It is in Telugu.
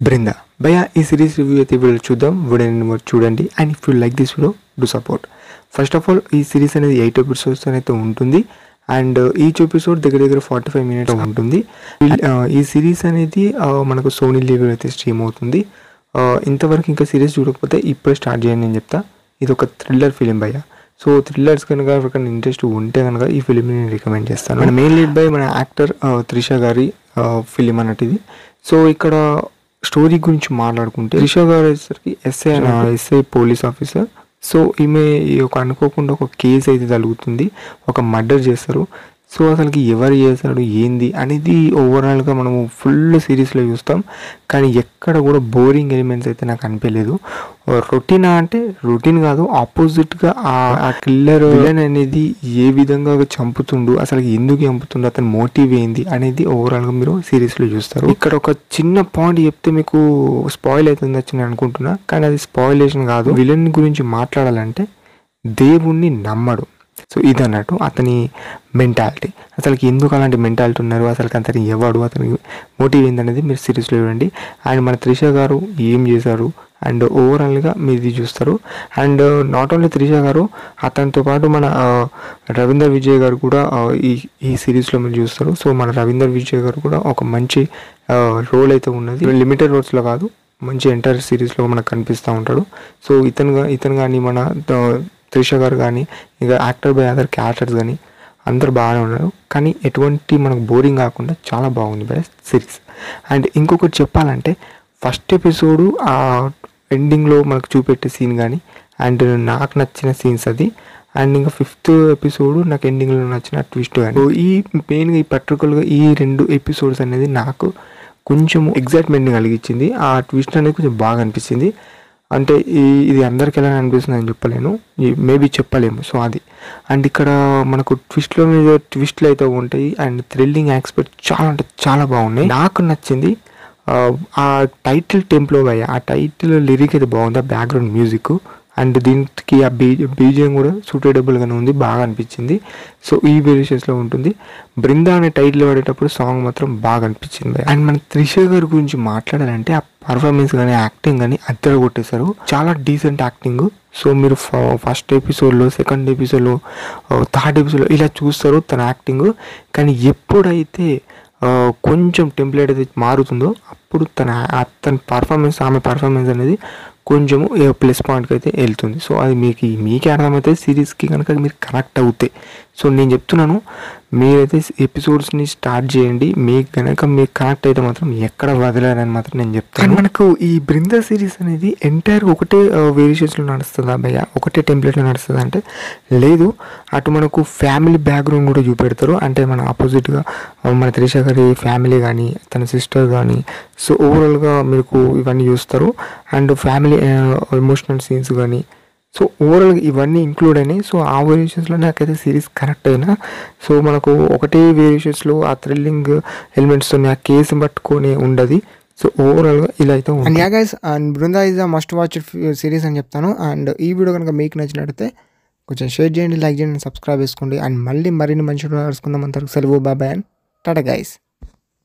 బృందా భయ్యా ఈ సిరీస్ రివ్యూ అయితే వీడియో చూద్దాం. వీడియో చూడండి and if you like this video do support. First of all ఈ సిరీస్ అనేది 8 ఎపిసోడ్స్ అయితే ఉంటుంది అండ్ ఈచ్ ఎపిసోడ్ దగ్గర 45 minutes ఉంటుంది. ఈ సిరీస్ అనేది మనకు సోనీ లీవ్లో అయితే స్ట్రీమ్ అవుతుంది. ఇంతవరకు ఇంకా సిరీస్ చూడకపోతే ఇప్పుడే స్టార్ట్ చేయండి నేను చెప్తా. ఇది ఒక థ్రిల్లర్ ఫిలిం భయ్యా. సో థ్రిల్లర్స్ కనుక ఎవరికైనా ఇంట్రెస్ట్ ఉంటే కనుక ఈ ఫిలింని నేను రికమెండ్ చేస్తాను. మన మెయిన్ లీడ్ బై మన యాక్టర్ త్రిష గారి ఫిలిం అన్నట్టు ఇది. సో ఇక్కడ స్టోరీ గురించి మాట్లాడుకుంటే త్రిష గారు వచ్చేసరికి ఎస్ఐ పోలీస్ ఆఫీసర్. సో ఈమె అనుకోకుండా ఒక కేసు అయితే జరుగుతుంది, ఒక మర్డర్ చేస్తారు. సో అసలుకి ఎవరు చేశాడు ఏంది అనేది ఓవరాల్గా మనము ఫుల్ సిరీస్లో చూస్తాం. కానీ ఎక్కడ కూడా బోరింగ్ ఎలిమెంట్స్ అయితే నాకు అనిపించలేదు. రొటీన్ అంటే రొటీన్ కాదు, ఆపోజిట్గా ఆ కిల్లర్ విలన్ అనేది ఏ విధంగా చంపుతుండు, అసలు ఎందుకు చంపుతుండు, అతని మోటివ్ ఏంది అనేది ఓవరాల్గా మీరు సిరీస్లో చూస్తారు. ఇక్కడ ఒక చిన్న పాయింట్ చెప్తే మీకు స్పాయిల్ అవుతుంది వచ్చి నేను అనుకుంటున్నా, కానీ అది స్పాయిలేషన్ కాదు. విలన్ గురించి మాట్లాడాలంటే దేవుణ్ణి నమ్మడు. సో ఇది అన్నట్టు అతని మెంటాలిటీ. అసలుకి ఎందుకు అలాంటి మెంటాలిటీ ఉన్నారు, అసలు అతను ఎవడు, అతని మోటివ్ ఏందనేది మీరు సిరీస్లో చూడండి. అండ్ మన త్రిష గారు ఏం చేశారు అండ్ ఓవరాల్గా మీరు ఇది చూస్తారు. అండ్ నాట్ ఓన్లీ త్రిష గారు, అతనితో పాటు మన రవీందర్ విజయ్ గారు కూడా ఈ సిరీస్లో మీరు చూస్తారు. సో మన రవీందర్ విజయ్ గారు కూడా ఒక మంచి రోల్ అయితే ఉన్నది. లిమిటెడ్ రోల్స్లో కాదు, మంచి ఎంటైర్ సిరీస్లో మనకు కనిపిస్తూ ఉంటాడు. సో ఇతను కానీ మన త్రిష గారు కానీ ఇక యాక్టర్ బై అదర్ క్యారెక్టర్స్ కానీ అందరు బాగానే ఉన్నారు. కానీ ఎటువంటి మనకు బోరింగ్ కాకుండా చాలా బాగుంది బై సిరీస్. అండ్ ఇంకొకటి చెప్పాలంటే ఫస్ట్ ఎపిసోడు ఆ ఎండింగ్లో మనకు చూపెట్టే సీన్ కానీ అండ్ నాకు నచ్చిన సీన్స్ అది. అండ్ ఇంకా 5th ఎపిసోడు నాకు ఎండింగ్లో నచ్చిన ట్విస్ట్ కానీ. ఈ మెయిన్గా ఈ పర్టికులర్గా ఈ 2 ఎపిసోడ్స్ అనేది నాకు కొంచెం ఎగ్జైట్మెంట్ కలిగించింది. ఆ ట్విస్ట్ అనేది కొంచెం బాగా అనిపించింది. అంటే ఇది అందరికి ఎలా అనిపిస్తుంది అని చెప్పలేను, మేబీ చెప్పలేము. సో అది అండ్ ఇక్కడ మనకు ట్విస్ట్లో మీద ట్విస్ట్లు అయితే ఉంటాయి అండ్ థ్రిల్లింగ్ ఆస్పెక్ట్ చాలా అంటే చాలా బాగున్నాయి. నాకు నచ్చింది ఆ టైటిల్ టెంప్లో ఆ టైటిల్ లిరిక్ అయితే బాగుంది, ఆ బ్యాక్గ్రౌండ్ మ్యూజిక్ అండ్ దీనికి ఆ బీజిఎం కూడా సూటబుల్గానే ఉంది, బాగా అనిపించింది. సో ఈ వేరియేషన్స్లో ఉంటుంది. బృందా అనే టైటిల్ పడేటప్పుడు సాంగ్ మాత్రం బాగా అనిపించింది. అండ్ మన త్రిష గారి గురించి మాట్లాడాలంటే ఆ పర్ఫార్మెన్స్ కానీ యాక్టింగ్ కానీ అద్దరు కొట్టేశారు, చాలా డీసెంట్ యాక్టింగ్. సో మీరు ఫస్ట్ ఎపిసోడ్లో, సెకండ్ ఎపిసోడ్లో, థర్డ్ ఎపిసోడ్లో ఇలా చూస్తారు తన యాక్టింగ్. కానీ ఎప్పుడైతే కొంచెం టెంప్లెట్ అయితే మారుతుందో అప్పుడు అతని పర్ఫార్మెన్స్, ఆమె పర్ఫార్మెన్స్ అనేది కొంచెము ప్లస్ పాయింట్కి అయితే వెళ్తుంది. సో అది మీకే అర్థమైతే సిరీస్కి కనుక మీరు కనెక్ట్ అవుతాయి. సో నేను చెప్తున్నాను, మీరైతే ఎపిసోడ్స్ని స్టార్ట్ చేయండి. మీకు కనుక మీరు కనెక్ట్ అయితే మాత్రం ఎక్కడ వదలారని మాత్రం నేను చెప్తాను. మనకు ఈ బృందా సిరీస్ అనేది ఎంటైర్ ఒకటే వేరియేషన్స్లో నడుస్తుందా భయ్యా, ఒకటే టెంప్లెట్లో నడుస్తుందా అంటే లేదు. అటు మనకు ఫ్యామిలీ బ్యాక్గ్రౌండ్ కూడా చూపెడతారు. అంటే మన ఆపోజిట్గా మన త్రిష గారి ఫ్యామిలీ కానీ తన సిస్టర్ కానీ, సో ఓవరాల్గా మీకు ఇవన్నీ చూస్తారు. అండ్ ఫ్యామిలీ ఎమోషనల్ సీన్స్ కానీ, సో ఓవరాల్గా ఇవన్నీ ఇంక్లూడ్ అయినాయి. సో ఆ వేరియేషన్స్లో నాకైతే సిరీస్ కరెక్ట్ అయినా. సో మనకు ఒకటే వేరియేషన్స్లో ఆ థ్రిల్లింగ్ ఎలిమెంట్స్తో ఆ కేసు పట్టుకొని ఉండదు. సో ఓవరాల్గా ఇలా అయితే ఉంది. And yeah guys, and Brinda is a must watch series అని చెప్తాను. అండ్ ఈ వీడియో కనుక మీకు నచ్చినట్టయితే కొంచెం షేర్ చేయండి, లైక్ చేయండి, సబ్స్క్రైబ్ చేసుకోండి. అండ్ మళ్ళీ మరిన్ని మంచి కలుసుకుందాం. అంతవరకు సెలవు, బాయ్ అండ్ టాటా గైస్.